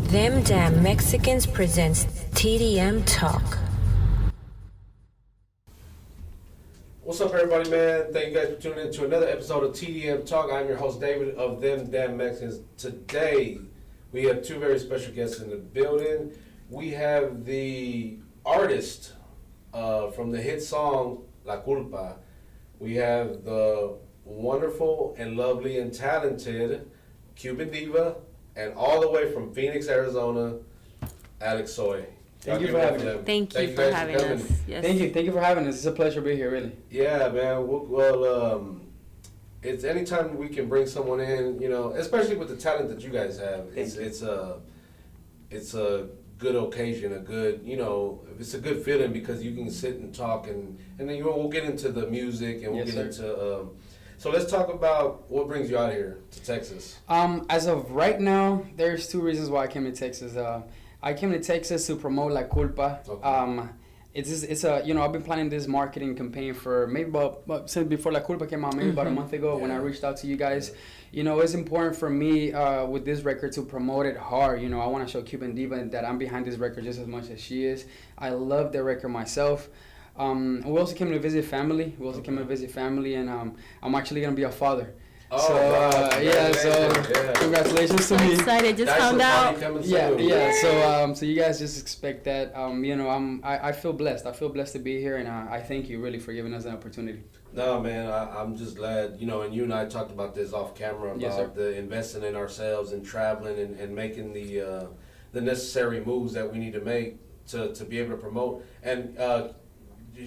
Them Damn Mexicans presents TDM Talk. What's up, everybody, man? Thank you guys for tuning in to another episode of TDM Talk. I'm your host, David, of Them Damn Mexicans. Today, we have two very special guests in the building. We have the artist from the hit song, La Culpa. We have the wonderful and lovely and talented Cuban Diva, and all the way from Phoenix, Arizona, Alex Soy. Thank you for having us. Thank you for having us. Yes. Thank you for having us. It's a pleasure to be here, really. Yeah, man. Well, it's anytime we can bring someone in, you know, especially with the talent that you guys have. It's a good occasion, a good, you know, it's a good feeling because you can sit and talk and then we'll get into the music and we'll get into. So let's talk about what brings you out here to Texas. As of right now, there's two reasons why I came to Texas. I came to Texas to promote La Culpa. Okay. It's a, you know, I've been planning this marketing campaign for maybe about since before La Culpa came out, maybe about a month ago when I reached out to you guys. You know, it's important for me with this record to promote it hard. You know, I want to show Cuban Diva that I'm behind this record just as much as she is. I love the record myself. We also came to visit family. And I'm actually gonna be a father. Oh, so congratulations to me. Excited, just found out. So you guys just expect that. You know, I feel blessed. I feel blessed to be here, and I thank you really for giving us an opportunity. No, man, I'm just glad, you know, and you and I talked about this off camera about the investing in ourselves and traveling and making the necessary moves that we need to make to be able to promote. And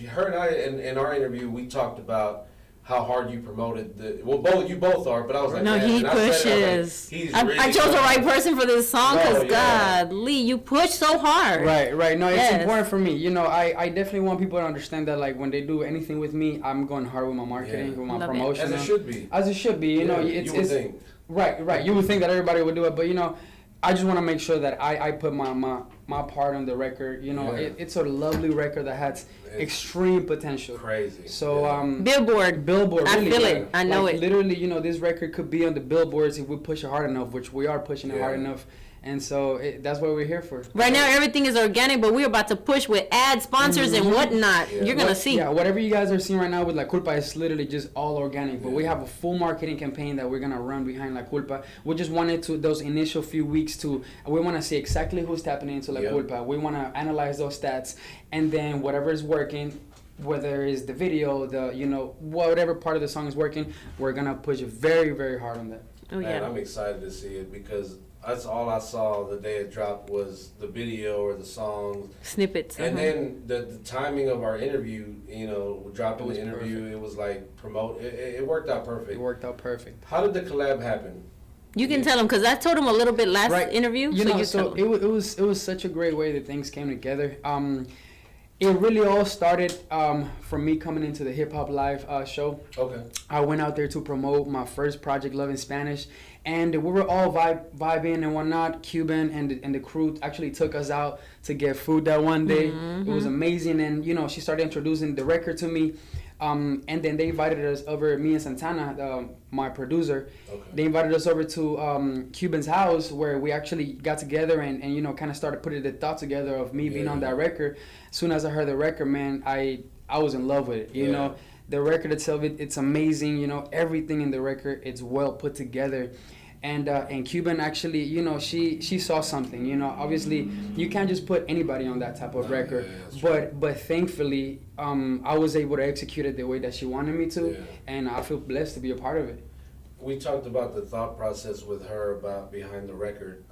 her and I, in our interview, we talked about how hard you promoted you both are, but I was like, no, man, he pushes. I chose the right person for this song because God, Lee, you push so hard. Right. No, it's important for me. You know, I definitely want people to understand that, like, when they do anything with me, I'm going hard with my marketing, with my promotion. As it should be. As it should be. You know, you would think. Right. You would think that everybody would do it, but you know, I just want to make sure that I put my part on the record. You know, it's a lovely record that has extreme potential. Crazy. So Billboard. Really, I feel it. I know it. Literally, you know, this record could be on the billboards if we push it hard enough, which we are pushing it hard enough. And so that's what we're here for. Right now, everything is organic, but we're about to push with ad sponsors and whatnot. You're going to see. Yeah, whatever you guys are seeing right now with La Culpa is literally just all organic. But we have a full marketing campaign that we're going to run behind La Culpa. We just wanted to, those initial few weeks we want to see exactly who's tapping into La Culpa. We want to analyze those stats. And then whatever is working, whether it's the video, whatever part of the song is working, we're going to push very, very hard on that. Oh, Man, I'm excited to see it because that's all I saw the day it dropped was the video or the songs. Snippets. And then the timing of our interview, you know, dropping the interview, perfect. It was like promote. It worked out perfect. It worked out perfect. How did the collab happen? You can tell him because I told him a little bit last interview. It was such a great way that things came together. It really all started from me coming into the Hip Hop Live show. Okay. I went out there to promote my first project, Love in Spanish, and we were all vibing and whatnot. Cuban and the crew actually took us out to get food that one day. Mm-hmm. It was amazing, and you know, she started introducing the record to me. And then they invited us over, me and Santana, my producer, they invited us over to Cuban's house where we actually got together and you know, kind of started putting the thought together of me being on that record. As soon as I heard the record, man, I was in love with it, you know. The record itself, it's amazing, you know, everything in the record, it's well put together. And Cuban actually, you know, she saw something, you know. Obviously, you can't just put anybody on that type of record. But thankfully, I was able to execute it the way that she wanted me to, and I feel blessed to be a part of it. We talked about the thought process with her about behind the record.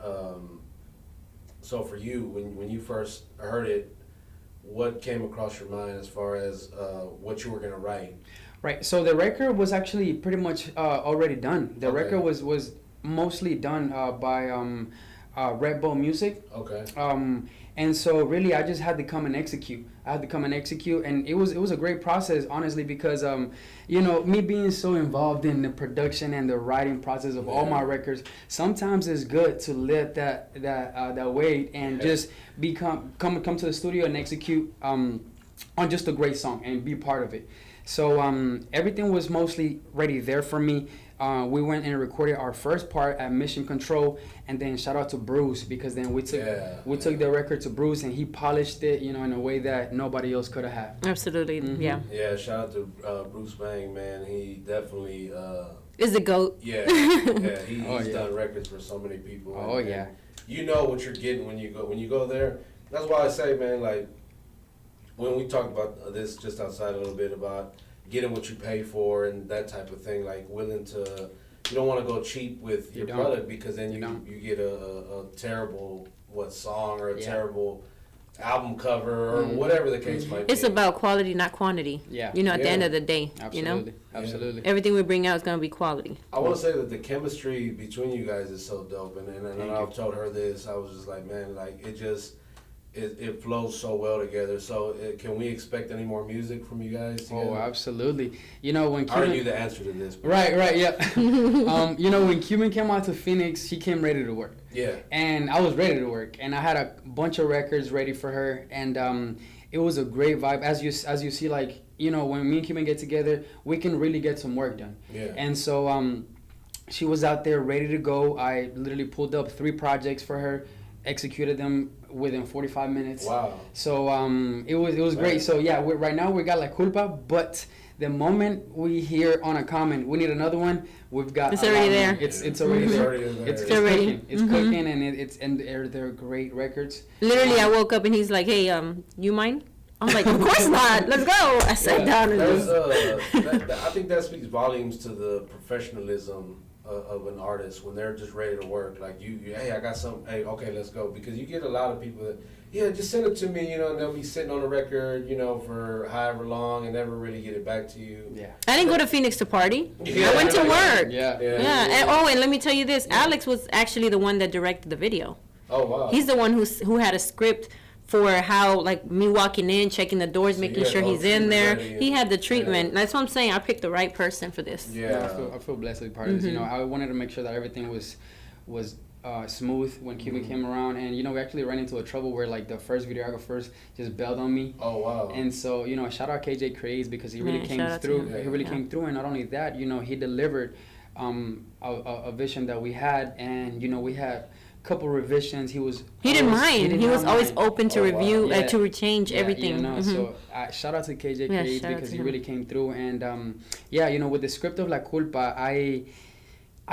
So for you, when you first heard it, what came across your mind as far as what you were going to write? Right. So the record was actually pretty much already done. The record was mostly done by Red Bull Music. Okay. And so really I just had to come and execute. And it was a great process, honestly, because you know, me being so involved in the production and the writing process of all my records, sometimes it's good to let that wait and just come to the studio and execute on just a great song and be part of it. So everything was mostly ready there for me. we went and recorded our first part at Mission Control, and then shout out to Bruce, because then we took the record to Bruce, and he polished it, you know, in a way that nobody else could have. Absolutely, yeah. Yeah, shout out to Bruce Bang, man. He definitely is the GOAT. Yeah, he's done records for so many people. Oh yeah. You know what you're getting when you go there. That's why I say, man, like when we talked about this just outside a little bit about getting what you pay for and that type of thing, like willing to, you don't want to go cheap with your product, because then you get a terrible song or a terrible album cover or whatever the case might be. It's about quality, not quantity. Yeah. You know, at the end of the day. Absolutely. You know? Absolutely. Everything we bring out is going to be quality. I want to say that the chemistry between you guys is so dope, and I've told her this. I was just like, man, like it flows so well together. So can we expect any more music from you guys together? Oh, absolutely. You know, when I already knew the answer to this. Right, yeah. You know, when Cuban came out to Phoenix, he came ready to work. Yeah. And I was ready to work, and I had a bunch of records ready for her, and it was a great vibe. As you see, like, you know, when me and Cuban get together, we can really get some work done. Yeah. And so she was out there ready to go. I literally pulled up 3 projects for her, executed them within 45 minutes. Wow. So it was great. So yeah, right now we got La Culpa, but the moment we hear on a comment, we need another one, we've got it's already there. It's already there. It's cooking. It's cooking, and they're great records. Literally, I woke up and he's like, "Hey, you mind?" I'm like, "Of course not. Let's go." I sat down and I think that speaks volumes to the professionalism of an artist when they're just ready to work. Like you hey, I got something. Hey, okay, let's go. Because you get a lot of people that, yeah, just send it to me, you know, and they'll be sitting on the record, you know, for however long and never really get it back to you. Yeah. I didn't go to Phoenix to party. I went to work. Yeah. And let me tell you this. Alex was actually the one that directed the video. Oh, wow. He's the one who had a script for how, like, me walking in, checking the doors, making sure he's in there. He had the treatment. That's what I'm saying. I picked the right person for this. Yeah. I feel blessed to be part of this. You know, I wanted to make sure that everything was smooth when Cuban came around, and you know, we actually ran into a trouble where like the first videographers just bailed on me. Oh wow. And so, you know, shout out KJ Craze, because he really came through. He really came through, and not only that, you know, he delivered a vision that we had, and you know, we had couple revisions. He didn't mind. He was always open to review, to change everything. You know, so shout out to KJ Craze, because he really came through. And you know, with the script of La Culpa, I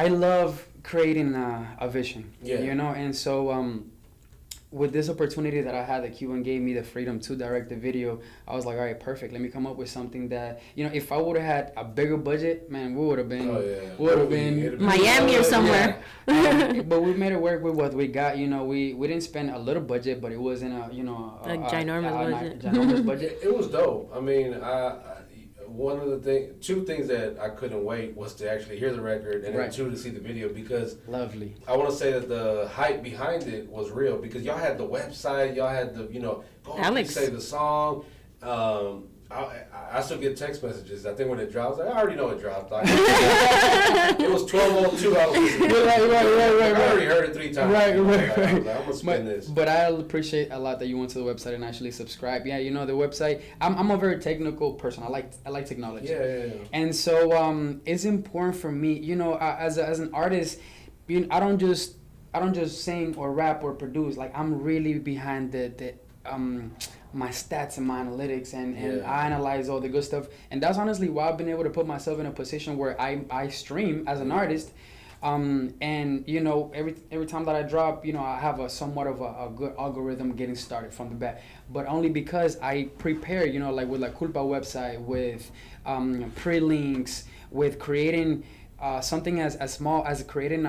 love creating a vision. Yeah. You know, and so with this opportunity that I had, that Cuban gave me the freedom to direct the video, I was like, all right, perfect. Let me come up with something that, you know, if I would have had a bigger budget, man, we would have been, Miami or somewhere. But we made it work with what we got. You know, we didn't spend a little budget, but it wasn't a ginormous budget. It was dope. I mean, two things that I couldn't wait was to actually hear the record, and then 2, to see the video, because lovely. I want to say that the hype behind it was real, because y'all had the website, y'all had the, you know, go and say the song. I still get text messages. I think when it drops, I already know it dropped. It was 12:02. I was listening. Right. I already heard it 3 times. Right. I'm gonna spin this. But I appreciate a lot that you went to the website and actually subscribe. Yeah, you know, the website. I'm a very technical person. I like technology. Yeah. And so it's important for me. You know, as an artist, I don't just sing or rap or produce. Like, I'm really behind the my stats and my analytics, and I analyze all the good stuff, and that's honestly why I've been able to put myself in a position where I stream as an artist, and you know, every time that I drop, you know, I have somewhat of a good algorithm getting started from the back, but only because I prepare, you know, like with La Culpa website, with pre-links, with creating something as small as creating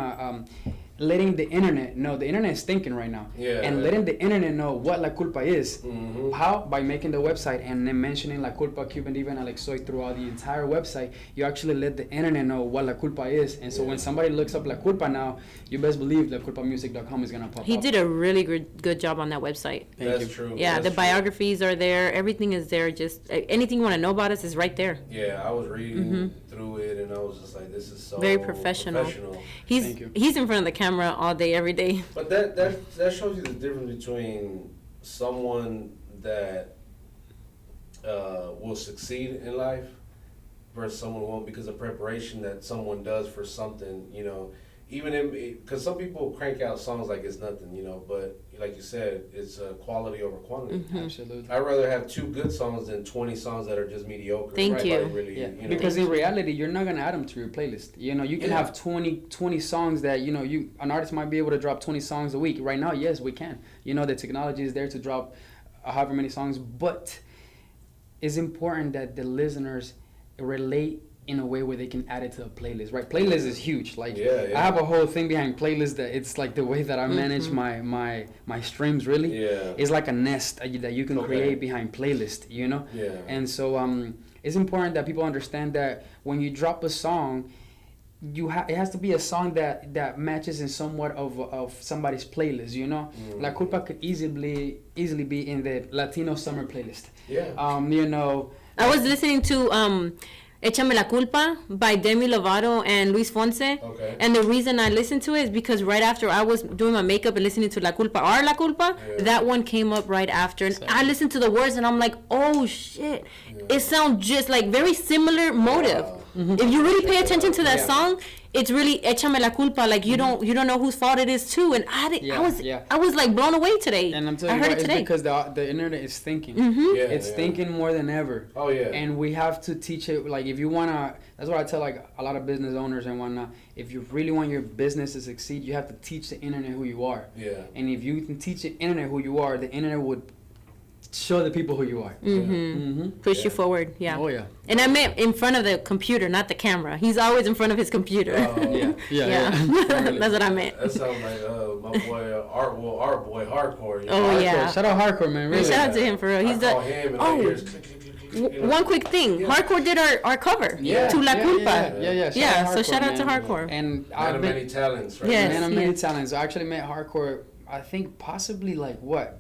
letting the internet know. The internet is thinking right now. And letting the internet know what La Culpa is. Mm-hmm. How? By making the website and then mentioning La Culpa, Cuban Diva, and Alexoy throughout the entire website. You actually let the internet know what La Culpa is. And so when somebody looks up La Culpa now, you best believe LaCulpamusic.com is going to pop up. He did a really good job on that website. That's true. Yeah, the biographies are there. Everything is there. Just anything you want to know about us is right there. Yeah, I was reading through it, and I was just like, this is so very professional. He's in front of the camera all day, every day. But that shows you the difference between someone that will succeed in life versus someone who won't, because of preparation that someone does for something, you know. Even because some people crank out songs like it's nothing, you know, but like you said, it's quality over quantity. Absolutely. I'd rather have 2 good songs than 20 songs that are just mediocre. Thank you. Like really, Yeah, you know. because in reality, you're not gonna add them to your playlist. You know, you can have 20 songs that, you know, an artist might be able to drop 20 songs a week. Right now, yes, we can. You know, the technology is there to drop however many songs, but it's important that the listeners relate in a way where they can add it to a playlist, right? Playlist is huge. Like, I have a whole thing behind playlist that it's like the way that I manage my streams, really. Yeah. It's like a nest that you can create behind playlist, you know? Yeah. And so it's important that people understand that when you drop a song, it has to be a song that matches in somewhat of somebody's playlist, you know? La Culpa could easily be in the Latino summer playlist. Yeah. You know, I was listening to Échame la Culpa by Demi Lovato and Luis Fonse. Okay. And the reason I listened to it is because right after I was doing my makeup and listening to La Culpa or La Culpa, that one came up right after. And I listened to the words and I'm like, oh shit. It sounds just like very similar motive. If you really pay attention to that song, it's really Échame la Culpa. Like you don't know whose fault it is too. And I was like blown away today. And I'm telling I heard you, it today. it's because the internet is thinking. It's thinking more than ever. Oh yeah. And we have to teach it. Like if you wanna, that's what I tell like a lot of business owners and whatnot. If you really want your business to succeed, you have to teach the internet who you are. Yeah. And if you can teach the internet who you are, the internet would show the people who you are. Push you forward. Yeah. Oh yeah. And I meant in front of the computer, not the camera. He's always in front of his computer. Yeah. That's what I meant. That sounds like my boy, our boy Hardcore. You know? Oh, Hardcore. yeah. Shout out Hardcore, man. Really. Shout out to him for real. He's I call him and I hear his click, click, click, click, you know? One quick thing. Hardcore did our cover to La Culpa. Yeah. So shout out to man. Hardcore. And Man of many talents, right? Yes. Man of many talents. I actually met Hardcore, I think possibly like what?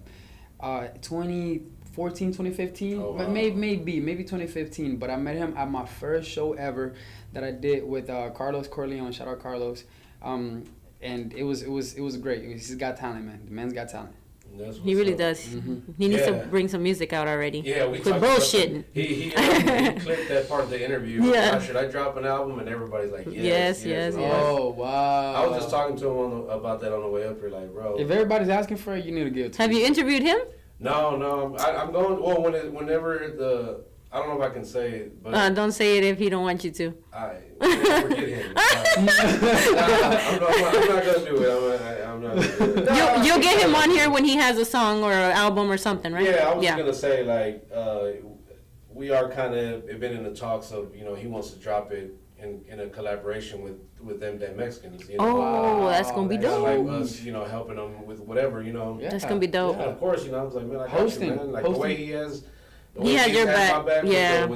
2014, 2015? Oh, wow. Maybe 2015. But I met him at my first show ever that I did with Carlos Corleone. Shout out Carlos. And it was great. He's got talent, man. The man's got talent. He really does. He needs to bring some music out already. Yeah, we quit talked bullshitting. He clipped that part of the interview. Yeah. Should I drop an album? And everybody's like, Yes. Oh, wow. I was just talking to him about that on the way up here, like, bro. If everybody's asking for it, you need to give it to Have me. you interviewed him? No. I'm going. Well, whenever I don't know if I can say it, but Don't say it if he don't want you to. I forget him. I'm not gonna do it. I'm not gonna do it. You'll get him on here when he has a song or an album or something, right? Yeah, I was gonna say like we are kind of been in the talks of he wants to drop it in a collaboration with them Mexicans. You know? Oh, that's gonna be dope. Like us, helping them with whatever, Yeah. That's gonna be dope. And of course, I was like, man, I got Hosting. you, man. Like the way he has. He had your back. Yeah.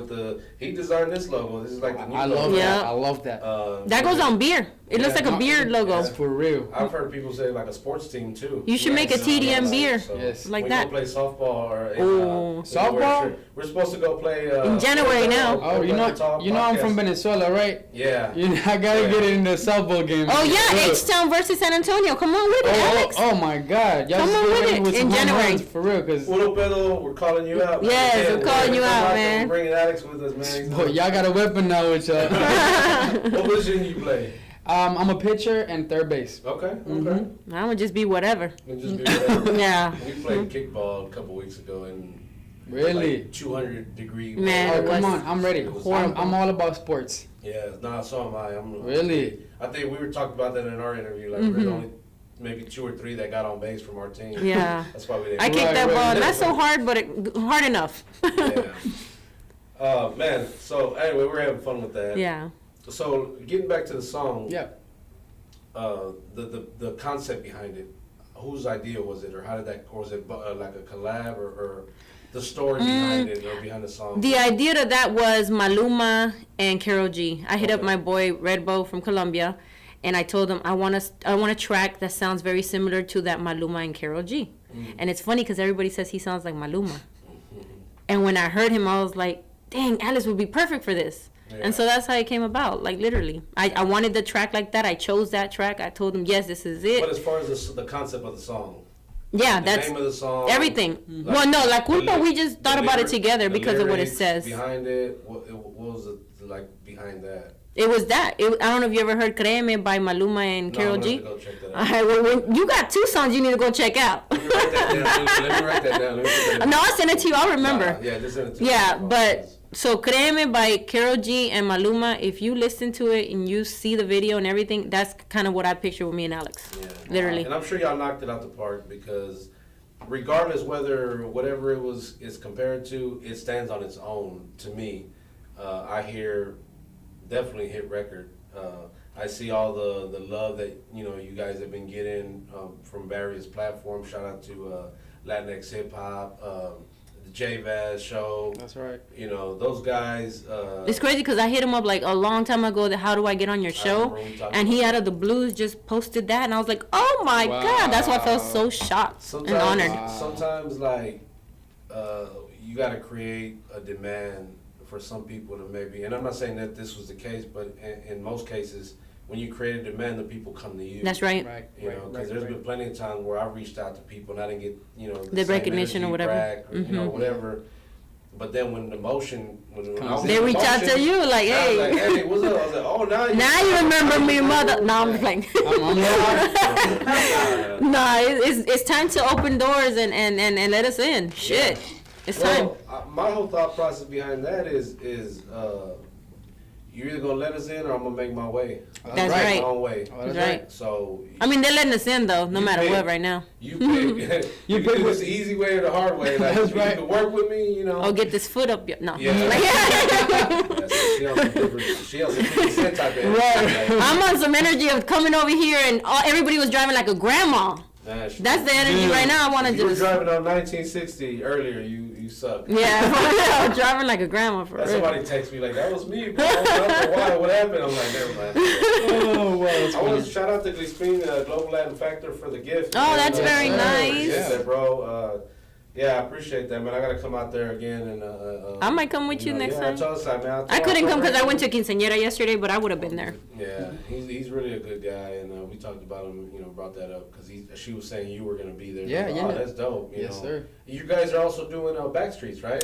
He designed this logo. This is like the new I logo. love Yeah. that. I love that. That goes on beer. It looks like a beer logo. That's for real. I've heard people say like a sports team too. You should make a TDM beer. Yes. Like we that. Go play softball or Softball? We're supposed to go play In January now. Oh, you know I'm from Venezuela, right? Yeah. I gotta get in the softball game. Oh yeah, H-Town versus San Antonio. Come on with it, Alex. Oh my God! Y'all Come just on get with ready it with in some home January. runs, for real, cause Puro pedo, we're calling you out. Yes, we're calling you out, man. We're bringing Alex with us, man. boy, y'all got a weapon now with y'all. What position you play? I'm a pitcher and third base. Okay. I'm gonna just be whatever. We'll just be whatever. Yeah. We played kickball a couple weeks ago and Really? like 200-degree. Man, Oh it come was on, I'm ready. I'm all about sports. Yeah, no, so am I. Really? I think we were talking about that in our interview. Like we're the only maybe 2 or 3 that got on base from our team. Yeah. That's why we didn't. I kicked that Right, ball right. not so hard, but hard enough. Yeah. Man. So anyway, we're having fun with that. Yeah. So getting back to the song. Yeah. The concept behind it. Whose idea was it, or how did that? Or was it like a collab, or the story behind it, or behind the song? The idea to that was Maluma and Karol G. I hit up my boy Redbo from Colombia, and I told him I want a track that sounds very similar to that Maluma and Karol G. And it's funny because everybody says he sounds like Maluma. And when I heard him, I was like, dang, Alice would be perfect for this. Yeah. And so that's how it came about, like literally. I wanted the track like that. I chose that track. I told him, yes, this is it. But as far as the concept of the song, yeah, the that's name of the song, everything. Well, no, La Culpa, we just thought about it together because of what it says. Behind it, what was like behind that? It was that. I don't know if you ever heard Créeme by Maluma and Karol I'm G. gonna have to go check that out. All right, well, you got 2 songs you need to go check out. Let me write that down. Let me put that down. No, I'll send it to you. I'll remember. Yeah, just send it to me. Yeah, but so Créeme by Karol G and Maluma, if you listen to it and you see the video and everything, that's kind of what I picture with me and Alex. Yeah. Literally. And I'm sure y'all knocked it out the park because regardless whatever it was is compared to, it stands on its own to me. I hear definitely hit record. I see all the love that you guys have been getting from various platforms. Shout out to Latinx Hip Hop, the J Vaz show. That's right. Those guys. It's crazy because I hit him up like a long time ago that how do I get on your show? And he out of the blues just posted that and I was like, oh my God. That's why I felt so shocked and honored. Sometimes like you got to create a demand for some people to maybe, and I'm not saying that this was the case, but in most cases, when you create a demand, the people come to you. That's right. Because there's been plenty of times where I reached out to people and I didn't get, the recognition or whatever. Or, whatever. But then when the motion, they reach out to you like, hey. I was like, hey, what's up? I was like, oh, now you remember me, mother. No, I'm playing. No, it's time to open doors and let us in. Shit. It's time. My whole thought process behind that is you're either gonna let us in or I'm gonna make my way. That's right. My own way. That's right. So I mean, they're letting us in though, no matter what. Right now. You pick. You pick this the easy way or the hard way. Like, That's right. You can work with me, Oh, get this foot up. No. Yeah. She on some 50 Cent type of energy. Right. I'm on some energy of coming over here and everybody was driving like a grandma. That's the energy right now. I want to just. You were driving on 1960 earlier. You suck. Yeah, I was driving like a grandma for real. Somebody texts me like, that was me, bro. I don't know why. What happened? I'm like, never mind. Oh, wow. I want to shout out to Crispin, Global Latin Factor, for the gift. Oh, that's very nice. Yeah, bro. Yeah, I appreciate that, man. I gotta come out there again, and I might come with you next time. Man, I couldn't come because I went to quinceañera yesterday, but I would have been there. Yeah, he's really a good guy, and we talked about him. Brought that up because she was saying you were gonna be there. Yeah, yeah. Oh, that's dope. Yes, sir. You guys are also doing Backstreets, right?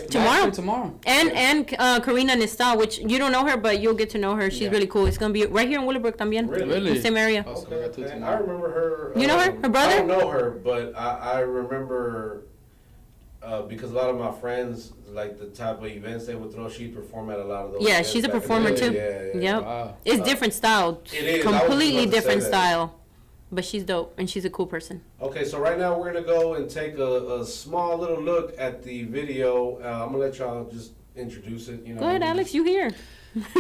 Tomorrow. And Karina Nistal, which you don't know her, but you'll get to know her. She's really cool. It's gonna be right here in Willowbrook también. Really? Same area. Okay. I remember her. You know her? Her brother? I don't know her, but I remember. Because a lot of my friends, like the type of events they would throw, she'd perform at a lot of those. Yeah, she's a performer too. Yeah. Yep. Wow. It's different style. It is. Completely different style. But she's dope and she's a cool person. Okay, so right now we're gonna go and take a small little look at the video. I'm gonna let y'all just introduce it. Go ahead, Alex. You here?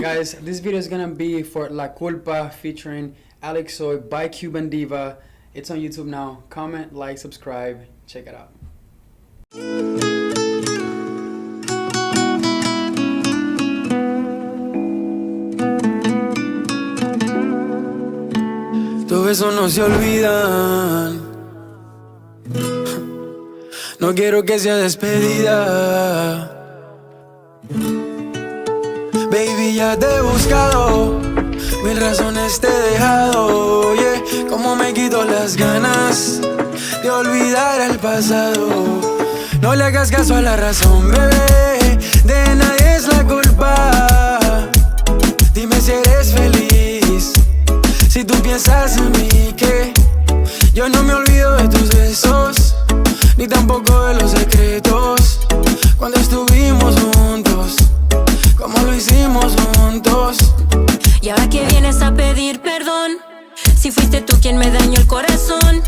Guys, this video is gonna be for La Culpa featuring Alex Soy by Cuban Diva. It's on YouTube now. Comment, like, subscribe. Check it out. Tus besos no se olvidan. No quiero que sea despedida. Baby, ya te he buscado, mil razones te he dejado. Yeah, como me quito las ganas de olvidar el pasado. No le hagas caso a la razón, bebé, de nadie es la culpa. Dime si eres feliz, si tú piensas en mí, que yo no me olvido de tus besos, ni tampoco de los secretos. Cuando estuvimos juntos, como lo hicimos juntos. Y ahora que vienes a pedir perdón, si fuiste tú quien me dañó el corazón.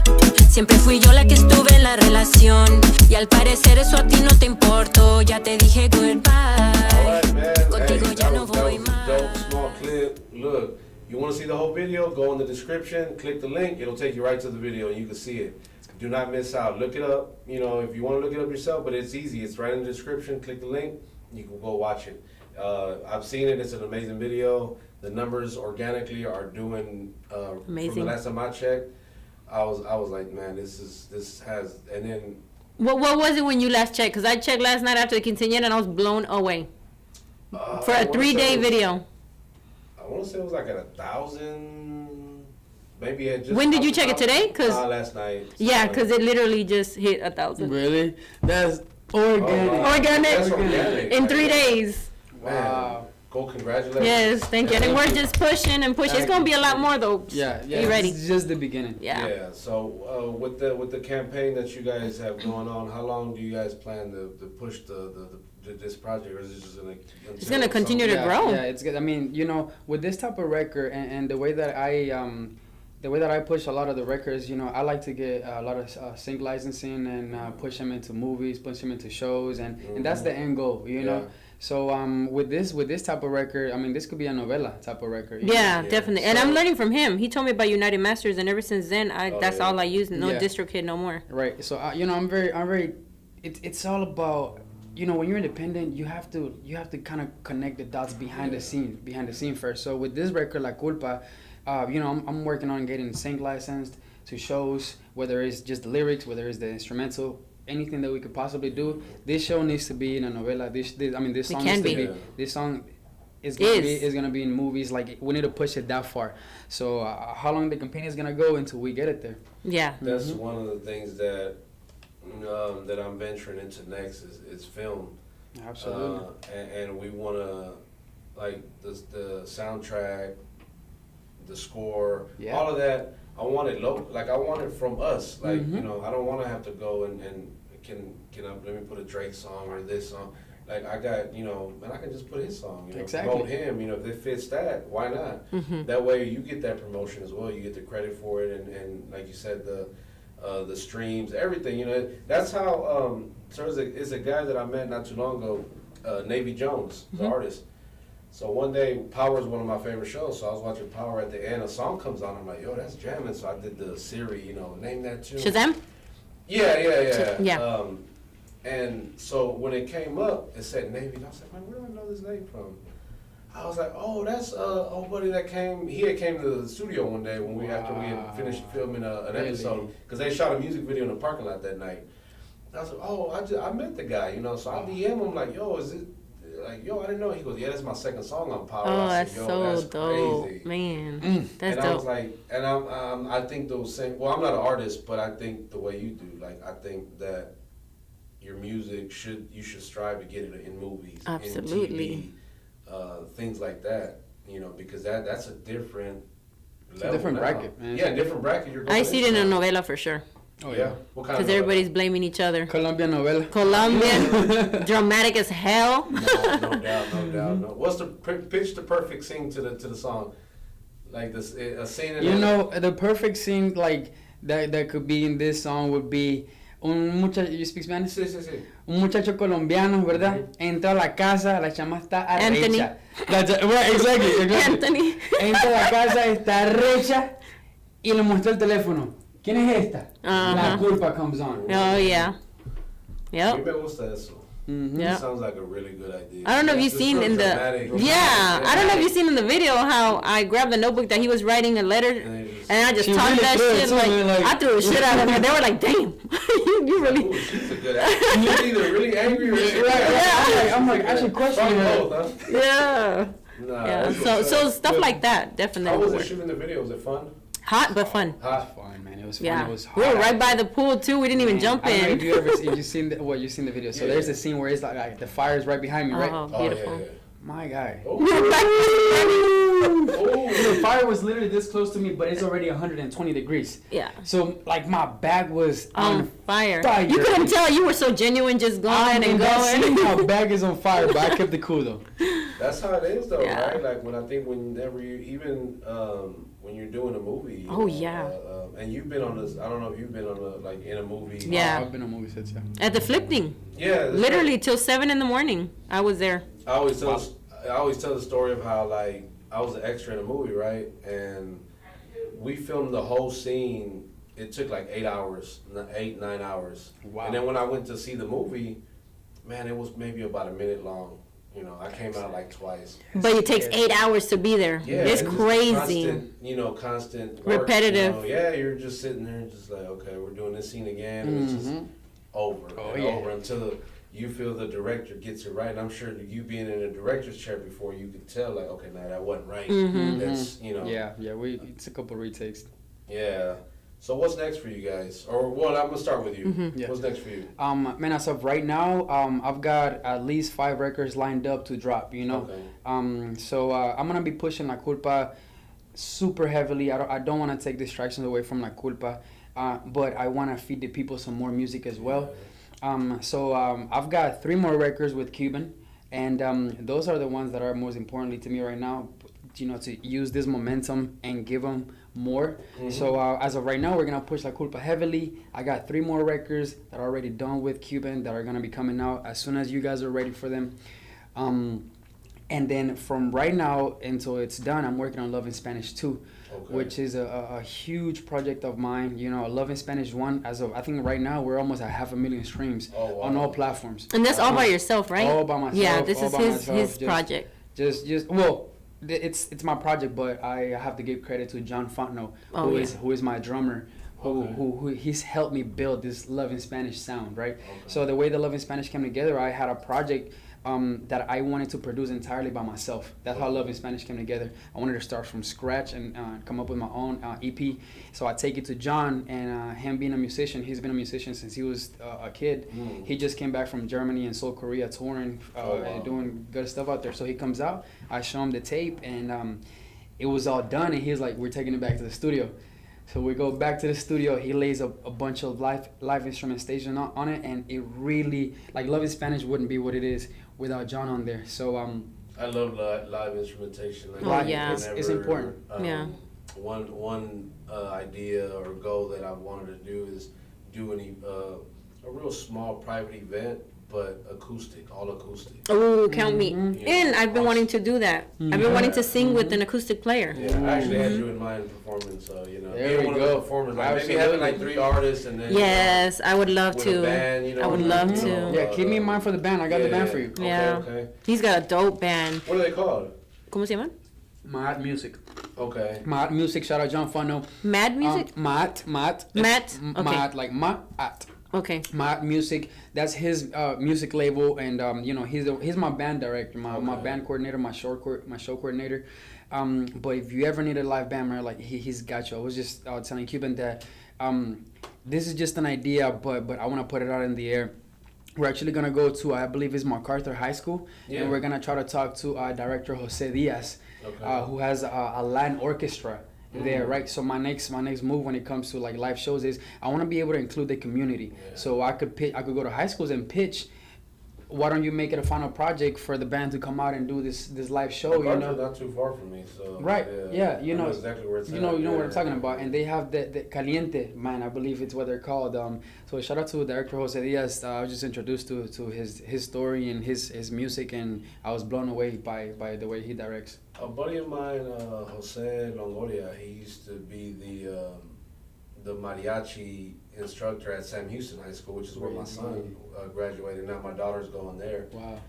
Siempre fui yo la que estuve en la relación, y al parecer eso a ti no te importó. Ya te dije goodbye. All right, man. Contigo ya no that voy was a más. dope, small clip. Look, you want to see the whole video? Go in the description, click the link. It'll take you right to the video, and you can see it. Do not miss out. Look it up. If you want to look it up yourself, but it's easy. It's right in the description. Click the link. You can go watch it. I've seen it. It's an amazing video. The numbers organically are doing amazing. From the last time I checked, I was like, man, this has. And then what was it when you last checked? Because I checked last night after the quinceañera and I was blown away for a 3-day video. I want to say it was like at 1,000. Maybe it just. When did you check it today? Last night. Yeah, because it literally just hit 1,000. Really? That's organic. Wow. Organic. That's organic. In 3 days. Man. Wow. Cool, congratulations. Yes, thank you. And we're just pushing and pushing. It's gonna be a lot more though. Yeah. Be ready. It's just the beginning. Yeah. Yeah. So with the campaign that you guys have going on, how long do you guys plan to push this project, or is it just gonna? It's gonna continue to grow. Yeah, it's good. I mean, you know, with this type of record and the way that I push a lot of the records, you know, I like to get a lot of sync licensing and push them into movies, push them into shows, and that's the end goal, you know. So with this type of record, I mean, this could be a novela type of record. Yeah, definitely. And I'm learning from him. He told me about United Masters, and ever since then, that's all I use. No DistroKid no more. Right. So you know, I'm very. It's all about, you know, when you're independent, you have to kind of connect the dots behind the scene first. So with this record, La Culpa, you know, I'm working on getting sync licensed to shows, whether it's just the lyrics, whether it's the instrumental, anything that we could possibly do. This show needs to be in a novela. This song needs to be. This song is gonna be in movies. Like, we need to push it that far. So how long the campaign is gonna go until we get it there? Yeah. That's one of the things that I'm venturing into next is film. Absolutely. And we wanna, like, the soundtrack, the score, all of that. I want it local. Like, I want it from us. Like, you know, I don't want to have to go and let me put a Drake song or this song. Like, I got, you know, and I can just put his song. You know, promote him. You know, if it fits that, why not? That way, you get that promotion as well. You get the credit for it, and like you said, the streams, everything. You know, that's how. So there's a guy that I met not too long ago, Navy Jones, the artist. So one day, Power is one of my favorite shows. So I was watching Power at the end. A song comes on. I'm like, yo, that's jamming. So I did the Siri, you know, name that tune. Shazam? Yeah. And so when it came up, it said Navy. And I was like, man, where do I know this name from? I was like, oh, that's old buddy that came. He had came to the studio one day when after we had finished filming an episode, because they shot a music video in the parking lot that night. I was like, oh, I met the guy, you know. So I DM him like, yo, is it? Like, yo, I didn't know. He goes, yeah, that's my second song on Power. Oh, I that's said, so that's dope, crazy. man. That's and dope. I was like, and I think those same. Well, I'm not an artist, but I think the way you do, like, I think that your music you should strive to get it in movies, absolutely, in TV, things like that. You know, because that's a different. It's a different bracket, man. Yeah, different bracket. You're going I see it in a novela for sure. Oh yeah. What kind of Because everybody's blaming each other. Colombian novela. Colombian, dramatic as hell. No doubt. No. What's the pitch the perfect scene to the song? Like this, a scene. You know, the perfect scene like that could be in this song would be un muchacho. You speak Spanish? Sí. Un muchacho colombiano, ¿verdad? Entra a la casa, la chama está Anthony. arrecha. Right, exactly. Anthony. Entra a la casa, está arrecha y le muestra el teléfono. ¿Quién es esta? La Culpa comes on. Oh, yeah. Yep. Me gusta eso. Yep. Sounds like a really good idea. I don't know if you've seen in the I don't know if you've seen in the video how I grabbed the notebook that he was writing a letter and I just talked that shit like I threw the shit out of him. They were like, damn, you really. Ooh, she's a good actor. She's either really angry or I'm like, I should question her. Both, huh? Yeah. Nah, Yeah. So stuff like that definitely. How was work. it shooting the video? Was it fun? Hot but fun. Hot. Fun, man. It was fun. Yeah. It was hot. We were right by the pool too. We didn't even jump I don't know in. if you've seen the video. So there's a scene where it's like the fire is right behind me, right? Oh, beautiful. Yeah. My guy. Oh. The fire was literally this close to me, but it's already 120 degrees. Yeah. So like my bag was On fire. fire. You couldn't tell. You were so genuine, just going and That scene, going. my bag is on fire, but I kept it cool though. That's how it is, though, Yeah. right? Like whenever you even when you're doing a movie. Oh, yeah. And you've been on this. I don't know if you've been on in a movie. Yeah. I've been on movie sets, yeah. At the flip thing. Yeah. that's Literally right. till 7 a.m. I was there. I always tell the story of how, like, I was an extra in a movie, right? And we filmed the whole scene. It took like 8 hours, 9 hours. Wow. And then when I went to see the movie, man, it was maybe about a minute long. You know, I came out like twice. But it takes 8 hours to be there. Yeah, It's just crazy. Constant work, Repetitive. You know? Yeah, you're just sitting there and just like, okay, we're doing this scene again. And it's just over and over until you feel the director gets it right. And I'm sure that you being in a director's chair before, you could tell, like, okay, now that wasn't right. That's, you know. Yeah, it's a couple retakes. Yeah. So what's next for you guys? Or well, I'm gonna start with you. Yeah. What's next for you? Man, as of right now, I've got at least 5 records lined up to drop. You know, Okay. so I'm gonna be pushing La Culpa super heavily. I don't want to take distractions away from La Culpa, but I want to feed the people some more music as well. So I've got 3 more records with Cuban, and those are the ones that are most importantly to me right now. You know, to use this momentum and give them more. So as of right now, we're gonna push La Culpa heavily. I got 3 more records that are already done with Cuban that are gonna be coming out as soon as you guys are ready for them. And then from right now until it's done, I'm working on Love in Spanish 2, which is a huge project of mine. You know, Love in Spanish 1, as of I think right now we're almost at 500,000 streams on all platforms. And that's all by yourself, right? All by myself. Yeah, this is his myself, project. Well, it's my project, but I have to give credit to John Fontenot, who is my drummer, who he's helped me build this Love in Spanish sound, right? So the way the Love in Spanish came together, I had a project that I wanted to produce entirely by myself. That's how Love in Spanish came together. I wanted to start from scratch and come up with my own EP. So I take it to John, and him being a musician, he's been a musician since he was a kid. He just came back from Germany and South Korea touring and doing good stuff out there. So he comes out, I show him the tape, and it was all done, and he's like, we're taking it back to the studio. So we go back to the studio. He lays a bunch of live instrumentation on it, and it really, like, Love in Spanish wouldn't be what it is without John on there. So I love live instrumentation. Oh, yeah. It's important. Yeah. One idea or goal that I wanted to do is do a real small private event, but acoustic, all acoustic. Oh, count me Yeah. in. I've been wanting to do that. I've been wanting to sing with an acoustic player. Yeah, I actually had you in mind performing, so you know, There being we one go. of the performers, like maybe having like 3 artists and then Yes, I would love with to. a band, you know, I would love to. yeah, keep me in mind for the band. I got the band for you. Okay, Yeah. okay. He's got a dope band. What are they called? ¿Cómo se llaman? Mad Music. Okay. Mad Music. Shout out John Fontenot. Mad Music? Matt. Matt? Okay. Matt, like Matt. Okay. Mad Music. That's his music label, and you know, he's my band director, my band coordinator, my show coordinator. But if you ever need a live band, man, like he's got you. I was just telling Cuban that this is just an idea, but I want to put it out in the air. We're actually gonna go to, I believe it's MacArthur High School, and we're gonna try to talk to director Jose Diaz, who has a Latin orchestra there, right? So my next move when it comes to like live shows is I want to be able to include the community. So I could go to high schools and pitch. Why don't you make it a final project for the band to come out and do this live show? You know, not too far from me, so right? Yeah, you know exactly where it's you know what I'm talking about. And they have the Caliente, man, I believe it's what they're called. So shout out to director Jose Diaz. I was just introduced to his story and his music, and I was blown away by the way he directs. A buddy of mine, Jose Longoria, he used to be the mariachi instructor at Sam Houston High School, which is where my son graduated. Now my daughter's going there. Wow.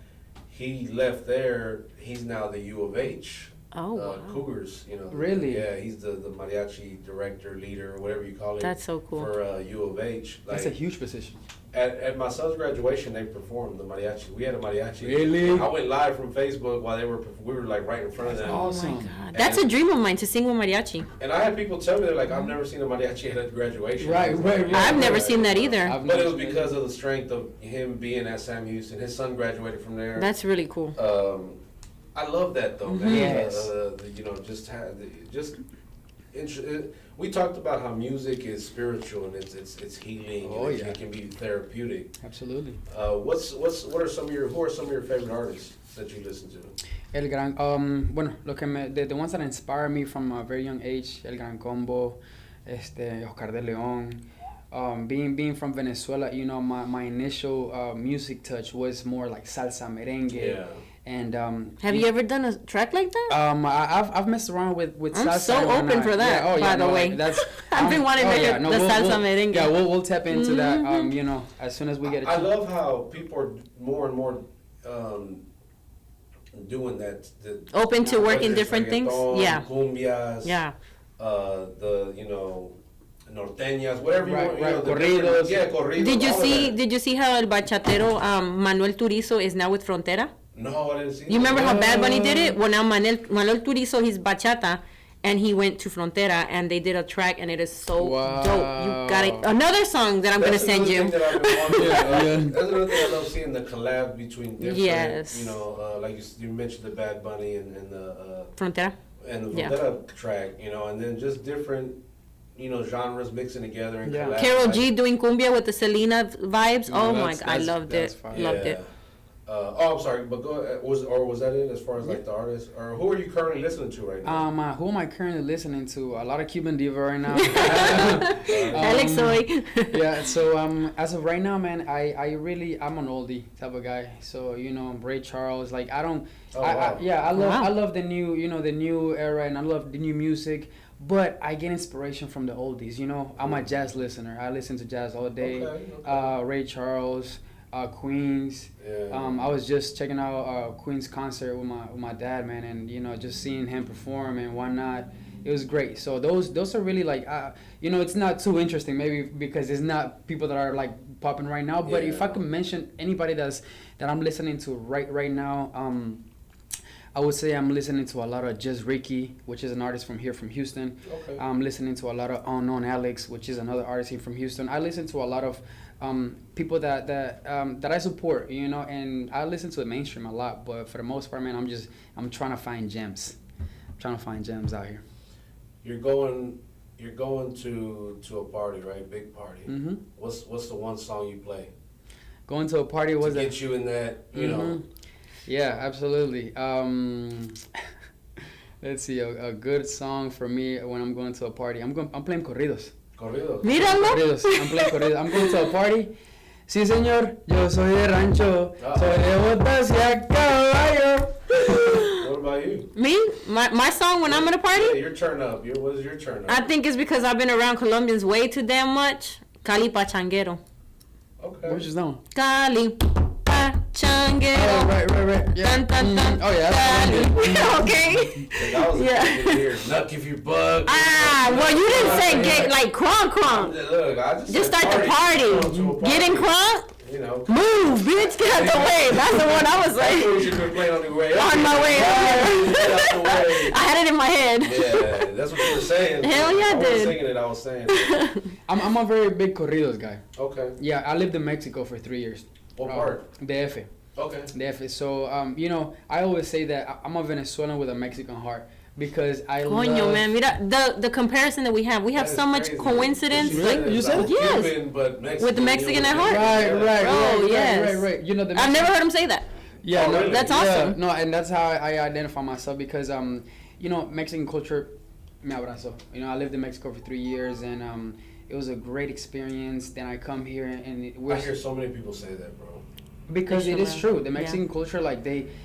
He left there. He's now the U of H. Oh, wow. Cougars, you know. Really? Yeah, he's the mariachi director, leader, whatever you call it. That's so cool. For U of H. That's a huge position. At my son's graduation, they performed the mariachi. We had a mariachi. Really? I went live from Facebook while we were like right in front of them. Awesome. Oh my God. That's a dream of mine, to sing with mariachi. And I had people tell me, they're like, I've never seen a mariachi at a graduation. Right. I've never seen that either. But it was because of the strength of him being at Sam Houston. His son graduated from there. That's really cool. I love that though, man. Yes. You know, we talked about how music is spiritual and it's healing. Oh, and yeah. it can be therapeutic. Absolutely. Who are some of your favorite artists that you listen to? El Gran, bueno, the ones that inspired me from a very young age, El Gran Combo, Oscar de Leon. Being from Venezuela, you know, my initial music touch was more like salsa, merengue. Yeah. And Have you ever done a track like that? I've messed around with salsa. I'm so open for that, by the way. That's, I've been wanting to hear the salsa merengue. Yeah, we'll tap into that. You know, as soon as we get a I chance. love how people are more and more doing that. Open to working whether it's different things? reggaeton, Yeah. Cumbias. Yeah. Norteñas, whatever Right, you want. right, You know, corridos. Yeah, corridos. Did you see how el bachatero Manuel Turizo is now with Frontera? No, I didn't see You remember how that. Bad Bunny did it? Well, now Manuel Turizo, he's bachata, and he went to Frontera, and they did a track, and it is so Wow. dope. You got it. Another song that I'm gonna send you. That's another thing I love seeing, the collab between different, Yes. you know, like you mentioned the Bad Bunny and the Frontera. Yeah. Track, you know, and then just different, you know, genres mixing together and collab. Carol G doing cumbia with the Selena vibes. No, Oh my god, I loved it. fine. Loved it. I'm sorry, but was that it as far as like the artist, or who are you currently listening to right now? Who am I currently listening to? A lot of Cuban Diva right now. Alex Soy. Yeah, so as of right now, man, I'm an oldie type of guy. So you know, Ray Charles, like I don't, I love the new, you know, the new era, and I love the new music. But I get inspiration from the oldies. You know, I'm a jazz listener. I listen to jazz all day. Okay. Ray Charles. Queens. I was just checking out Queen's concert with my dad, man, and you know, just seeing him perform and whatnot. It was great. So those are really like, you know, it's not too interesting maybe because it's not people that are like popping right now. But if I could mention anybody that I'm listening to right now, I would say I'm listening to a lot of Just Ricky, which is an artist from here from Houston. Okay. I'm listening to a lot of Unknown Alex, which is another artist here from Houston. I listen to a lot of people that I support, you know, and I listen to the mainstream a lot, but for the most part, man, I'm trying to find gems. I'm trying to find gems out here. You're going to a party, right? Big party. Mm-hmm. What's the one song you play Going to a party was to get you in that, you know? Yeah, absolutely. Let's see, a good song for me when I'm going to a party. I'm playing corridos. Corrido. Míralo. Corridos. I'm playing corridos. I'm going to a party. Sí, señor, yo soy de rancho, soy de botas y a caballo. What about you? Me? My song when I'm at a Yeah, party? your turn up. What is your turn up? I think it's because I've been around Colombians way too damn much. Cali Pachanguero. Okay. Which is that one? Cali Pachanguero. Oh, right. Yeah. Dun, dun, dun. Oh, yeah. That's Cali. Okay. That was Yeah. weird. Nuck if you bug. Well, you didn't say get like crunk. Look, I Just start the party. Get in crunk. You know. Move, bitch. Get out the way. That's the one I was That's what you like. should have been playing on the way up. On my way up Get out the there. way. I had it in my head. Yeah, that's what you were saying. Hell yeah, I wasn't did. singing it, I was saying it. I'm a very big corridos guy. Okay. Yeah, I lived in Mexico for 3 years. What part? DF. Okay. DF. So, you know, I always say that I'm a Venezuelan with a Mexican heart because I Coño, love... man. Mira, the comparison that we have. We have That so is much crazy. coincidence. You Like, you said I'm it? Yes. Cuban, but Mexican, With the Mexican at heart. Right. You know, the I've never heard him say that. Yeah, Oh, no, really? That's yeah, awesome. no, and that's how I identify myself because you know, Mexican culture me abrazo. You know, I lived in Mexico for 3 years and it was a great experience. Then I come here and I hear so many people say that, bro. because They it should is have. true. The Yeah. Mexican culture, like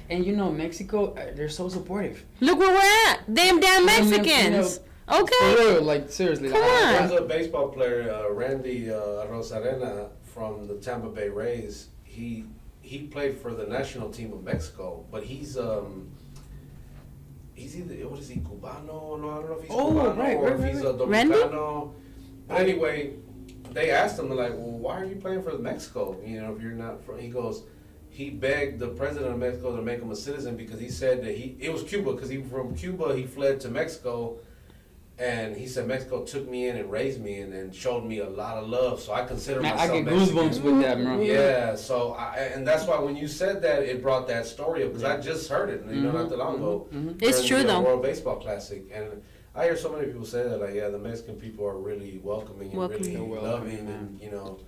and you know, Mexico, they're so supportive. Look where we're at. Damn Mexicans. For Okay. real, like seriously. Come like, on. There's a baseball player, Randy Rosarena from the Tampa Bay Rays. He played for the national team of Mexico, but he's either, what is he, Cubano? No, I don't know if he's Oh, Cubano right, or right, if he's a right. Randy? Dominicano. But anyway, they asked him, like, well, why are you playing for Mexico? You know, if you're not from, he goes, he begged the president of Mexico to make him a citizen because he said that it was Cuba, because from Cuba he fled to Mexico, and he said Mexico took me in and raised me and showed me a lot of love, so I consider man, myself I get Mexican. goosebumps with that, bro. Yeah, so and that's why when you said that, it brought that story up because I just heard it, you know, not too long ago. It's during true, the, though. World Baseball Classic, and I hear so many people say that, like, yeah, the Mexican people are really welcoming and really They're welcoming, loving, man. and you know.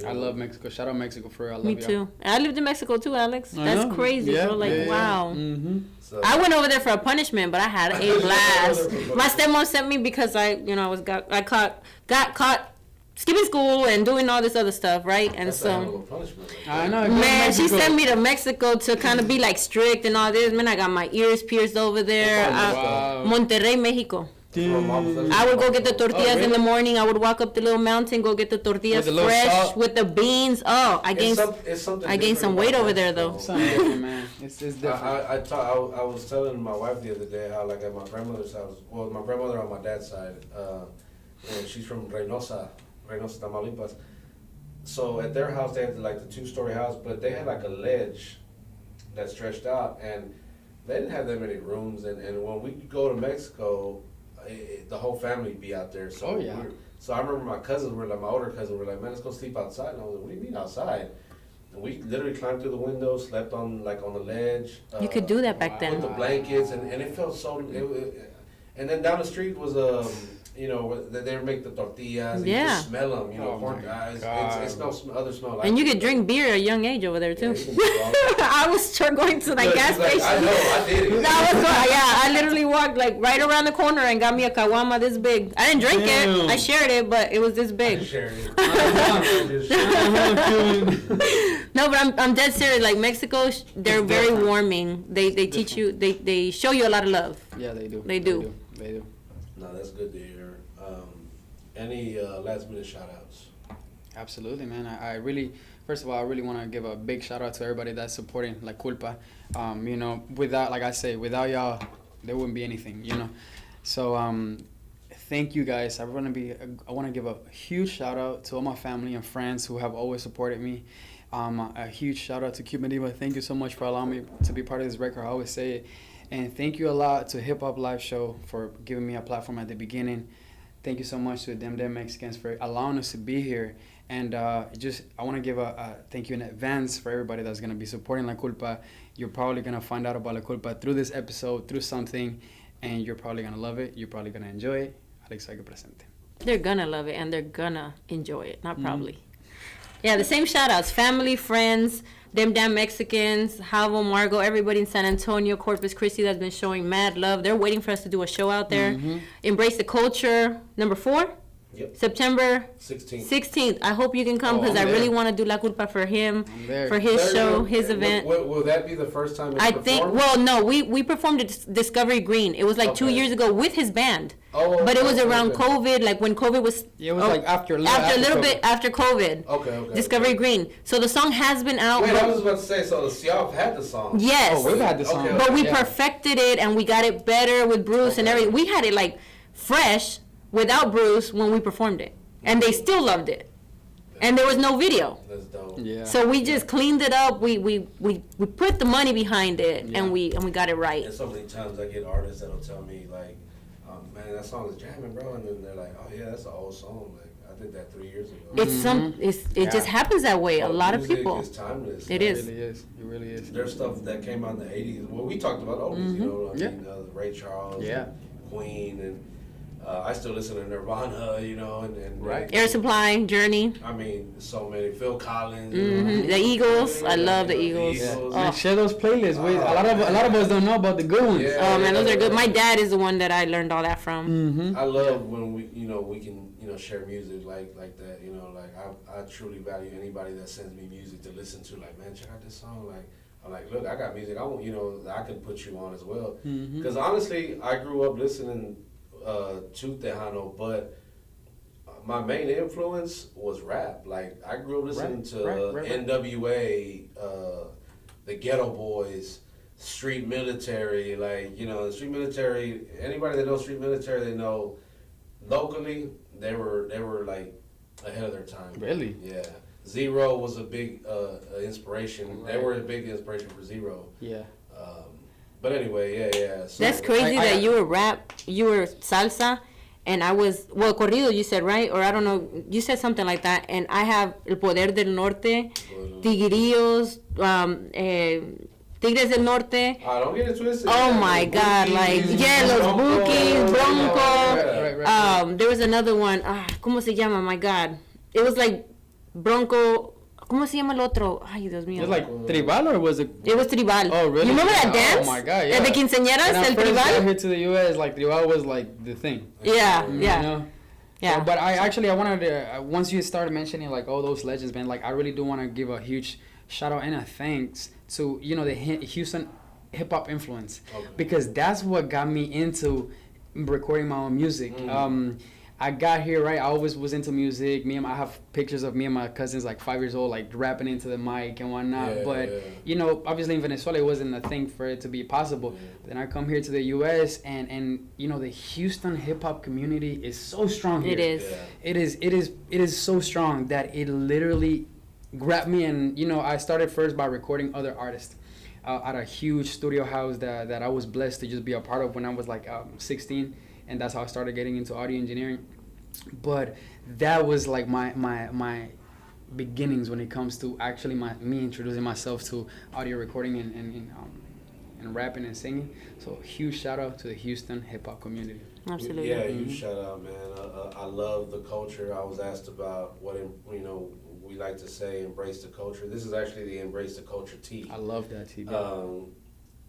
I love Mexico. Shout out Mexico for real. I love Me y'all. too. I lived in Mexico too, Alex. I That's know. crazy, Yeah, bro. Like, yeah, yeah. wow. Mm-hmm. So, I went over there for a punishment, but I had a blast. My stepmom sent me because I got caught skipping school and doing all this other stuff, right? And that's a hell of so, a punishment. I know. man, she Mexico. sent me to Mexico to kind of be like strict and all this. Man, I got my ears pierced over there. Wow. Monterrey, Mexico. Dude. I would go get the tortillas really? in the morning. I would walk up the little mountain, go get the tortillas With a little fresh salt? with the beans. Oh, I gained It's something I gained some different weight about over there, Mexico. though. Something different, man. It's different. I was telling my wife the other day how, like, at my grandmother's house, well, my grandmother on my dad's side, you know, she's from Reynosa, Tamaulipas. So at their house, they had like the 2-story house, but they had like a ledge that stretched out, and they didn't have that many rooms, and when we go to Mexico, the whole family be out there. So Oh, yeah. So I remember my cousins were like, my older cousins were like, man, let's go sleep outside. And I was like, what do you mean outside? And we literally climbed through the window, slept on the ledge. You could do that back With then. the blankets, and it felt so. And then down the street was they make the tortillas. And you Yeah. just smell them. Oh Corn my guys. God. It's no other smell like. And you it. could drink beer at a young age over there too. Yeah, you can do all that. I was sure going to like Look, gas she's like, station. I know, I did it. I literally walked like right around the corner and got me a kawama this big. I didn't drink Damn. it. I shared it, but it was this I big. shared it. No, but I'm dead serious. Like Mexico, they're very warming. They teach you. They show you a lot of love. Yeah, they do. They do. They do. No, that's good to hear. Any last minute shout outs? Absolutely, man. I really, first of all, I really want to give a big shout out to everybody that's supporting like Culpa. Without, like I say, without y'all, there wouldn't be anything, So, thank you guys. I want to give a huge shout out to all my family and friends who have always supported me. A huge shout out to Cuban Diva. Thank you so much for allowing me to be part of this record. I always say it. And thank you a lot to Hip Hop Live Show for giving me a platform at the beginning. Thank you so much to Them Mexicans for allowing us to be here. And I want to give a thank you in advance for everybody that's going to be supporting La Culpa. You're probably going to find out about La Culpa through this episode, through something, and you're probably going to love it. You're probably going to enjoy it. Alex, hay que presente. They're gonna love it and they're gonna enjoy it. Not probably. Yeah, the same shout outs. Family, friends, Them Damn Mexicans, Havo, Margo, everybody in San Antonio, Corpus Christi that's been showing mad love. They're waiting for us to do a show out there. Embrace the Culture, number 4. Yep. September 16th. I hope you can come because I'm I really there. want to do La Culpa for him, I'm there. for his show, his event. Will that be the first time it's I performed? think, well, no, we performed at Discovery Green. It was like 2 Okay. years ago with his band. Oh, But it was okay, around okay. COVID, like when COVID was... Yeah, it was like after a little COVID. bit after COVID. Okay. Discovery Green. So the song has been out. Wait, but- I was about to say, so y'all have had the song. Yes. Oh, we've had the song. Okay. But we Yeah. perfected it and we got it better with Bruce and Okay. everything. We had it like fresh without Bruce when we performed it. And they still loved it. And there was no video. That's dope. Yeah. So we just cleaned it up. We put the money behind it Yeah. and we got it right. And so many times I get artists that'll tell me like, man, that song is jamming, bro, and then they're like, oh yeah, that's an old song. Like I did that 3 years ago. It just happens that way. A lot of Music people. is timeless. It man. is. It really is. There's stuff that came out in the 80s. Well, we talked about oldies, you know. I Yeah. mean, Ray Charles, Yeah. and Queen, and I still listen to Nirvana, you know, and Right. Air Supply, Journey, I mean, so many. Phil Collins. the Eagles. I love the Eagles. Yeah. Oh. Man, share those playlists. A lot of us don't know about the good ones. Yeah. Oh man, those are good. My dad is the one that I learned all that from. I love when we can share music like that. You know, like I truly value anybody that sends me music to listen to. Like, man, check out this song. Like, I'm like, look, I got music. I want I can put you on as well. Because honestly, I grew up listening to Tejano, but my main influence was rap. Like, I grew up listening to right. NWA, the Ghetto Boys, Street Military. Like, the Street Military. Anybody that knows Street Military, they know locally they were like ahead of their time. Really? Yeah. Zero was a big inspiration. Right. They were a big inspiration for Zero. Yeah. But anyway, yeah. So That's crazy that you were rap, you were salsa, and I was, corrido you said, right? Or I don't know, you said something like that, and I have El Poder del Norte, Tigrillos, Tigres del Norte. Don't get it twisted. Oh my God, like, yeah, Los Bookies, Bronco. Right. There was another one, ¿cómo se llama? My God. It was like Bronco, ¿cómo se llama el otro? Ay, Dios mío. It was like tribal or was it? It was tribal. Oh, really? You remember that Oh, dance? my God, yeah. The quinceañeras, When I el first got tribal? here to the U.S., like tribal was like the thing. Yeah, yeah. You know? Yeah. So, but I wanted to, once you started mentioning like all those legends, man, like I really do want to give a huge shout out and a thanks to, the Houston hip hop influence. Okay. Because that's what got me into recording my own music. I got here, right? I always was into music. I have pictures of me and my cousins, like 5 years old, like rapping into the mic and whatnot. Yeah, but, yeah. Obviously in Venezuela, it wasn't a thing for it to be possible. Yeah. Then I come here to the U.S. and the Houston hip hop community is so strong here. It is. Yeah. It is so strong that it literally grabbed me. And, I started first by recording other artists. at a huge studio house that I was blessed to just be a part of when I was like 16, and that's how I started getting into audio engineering. But that was like my beginnings when it comes to actually me introducing myself to audio recording and rapping and singing. So huge shout out to the Houston hip hop community. Absolutely. Yeah, huge shout out, man. I love the culture. I was asked about what we like to say, embrace the culture. This is actually the embrace the culture tee. I love that tee.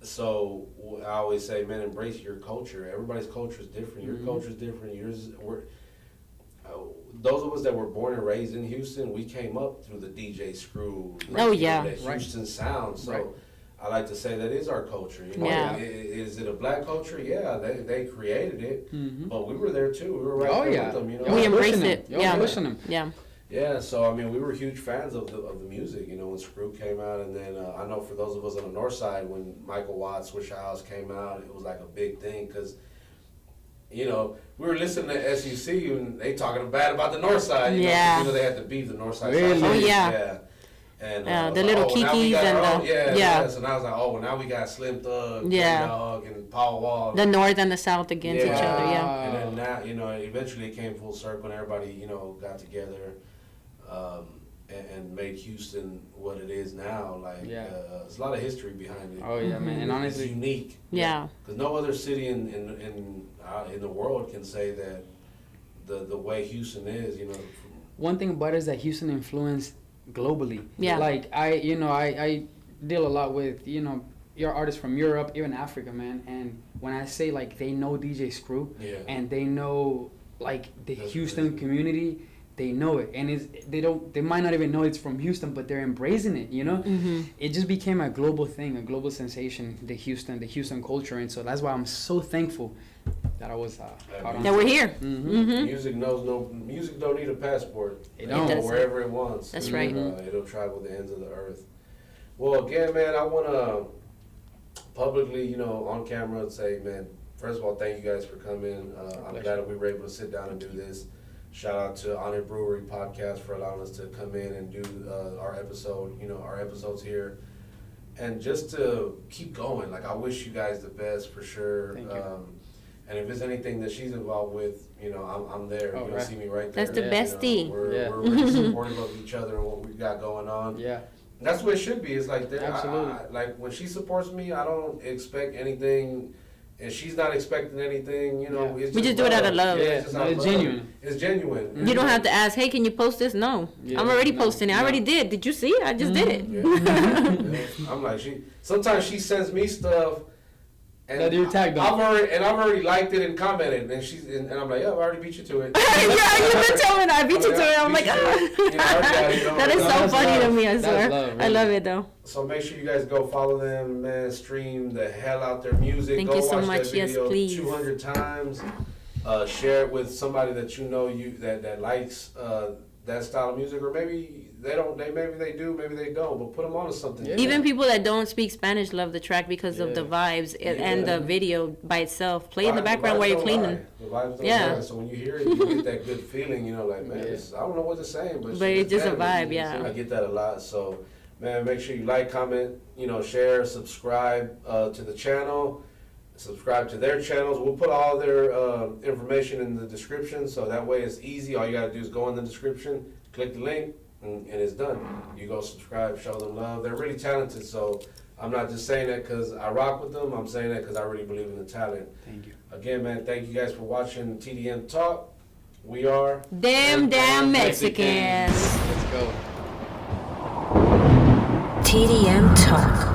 So I always say, man, embrace your culture. Everybody's culture is different. Your culture is different. Those of us that were born and raised in Houston, we came up through the DJ Screw. Oh, yeah. The Houston sound. So Right. I like to say that is our culture. You know? Yeah. Is it a black culture? Yeah, they created it, but we were there too. We were right Oh, there yeah. with them. You know, We embraced pushing it. them. Yeah. Pushing them. Yeah. yeah, so I mean, we were huge fans of the music, you know, when Screw came out, and then I know for those of us on the north side, when Michael Watts, Swishahouse came out, it was like a big thing because, you know, we were listening to SUC and they talking bad about the north side. You Yeah. know, 'cause, you know, they had to beef the north side. Really? South side. Oh, yeah. Yeah. And The I was little like, now we Kikis got and our own- the- yeah, yeah. So now I was like, oh, well, now we got Slim Thug, Yeah. Dog, and Paul Wall. The north and the south against each other. Yeah. And then now, you know, eventually it came full circle and everybody, you know, got together and made Houston what it is now. Like, there's a lot of history behind it. Oh yeah, man. And honestly, it's unique. Yeah. Because no other city in the world can say that the way Houston is, you know. one thing about it is that Houston influenced globally. Yeah. Like I deal a lot with, your artists from Europe, even Africa, man. And when I say like they know DJ Screw Yeah. and they know like the That's Houston crazy. community, they know it. And they might not even know it's from Houston, but they're embracing it, you know? Mm-hmm. It just became a global thing, a global sensation, the Houston culture. And so that's why I'm so thankful that I was caught on. That we're here. Mm-hmm. Music don't need a passport. It It'll don't. go doesn't. wherever it wants. That's right. It'll travel the ends of the earth. Well, again, man, I want to publicly, on camera say, man, first of all, thank you guys for coming. I'm glad that we were able to sit down and do this. Shout out to Honor Brewery Podcast for allowing us to come in and do our episodes here. And just to keep going, like I wish you guys the best for sure. Thank you. And if there's anything that she's involved with, I'm there. Oh, You'll right. see me right there. That's the Yeah. bestie. We're really supportive of each other and what we've got going on. Yeah. And that's what it should be. It's like Absolutely. like when she supports me, I don't expect anything, and she's not expecting anything. Yeah. It's We just do it out of love. Yeah, Yeah, just no, out of it's love. genuine. It's genuine. You don't have to ask, hey, can you post this? No. Yeah, I'm already no, posting it. I no. already did. Did you see? I just did it. Yeah. Yeah. I'm like sometimes she sends me stuff. And That you're tagged on. I've already liked it and commented, and I'm like, yeah, I've already beat you to it. Yeah, you've been telling me I beat you to it. I'm like, Beat you to it. that is so That's funny to love. me, I That's swear. love, I really. love it though. So make sure you guys go follow them, man. Stream the hell out their music. Thank go you so watch much. That Yes, video please. 200 times. Share it with somebody that you know that likes that style of music, or maybe they don't. Maybe they do. Maybe they don't. But put them on to something. Yeah. Even people that don't speak Spanish love the track because of the vibes and Yeah. the video by itself. Play in the Vibes background while you're don't cleaning. lie. The vibes don't Yeah. lie. So when you hear it, you get that good feeling. Like, man, Yeah. I don't know what to say, but But it's just a jamming. vibe, yeah. I get that a lot. So, man, make sure you like, comment, share, subscribe to the channel. Subscribe to their channels. We'll put all their information in the description, so that way it's easy. All you gotta do is go in the description, click the link, and it's done. You go subscribe, show them love. They're really talented, so I'm not just saying that because I rock with them. I'm saying that because I really believe in the talent. Thank you. Again, man, thank you guys for watching TDM Talk. We are Damn Mexicans. Let's go. TDM Talk.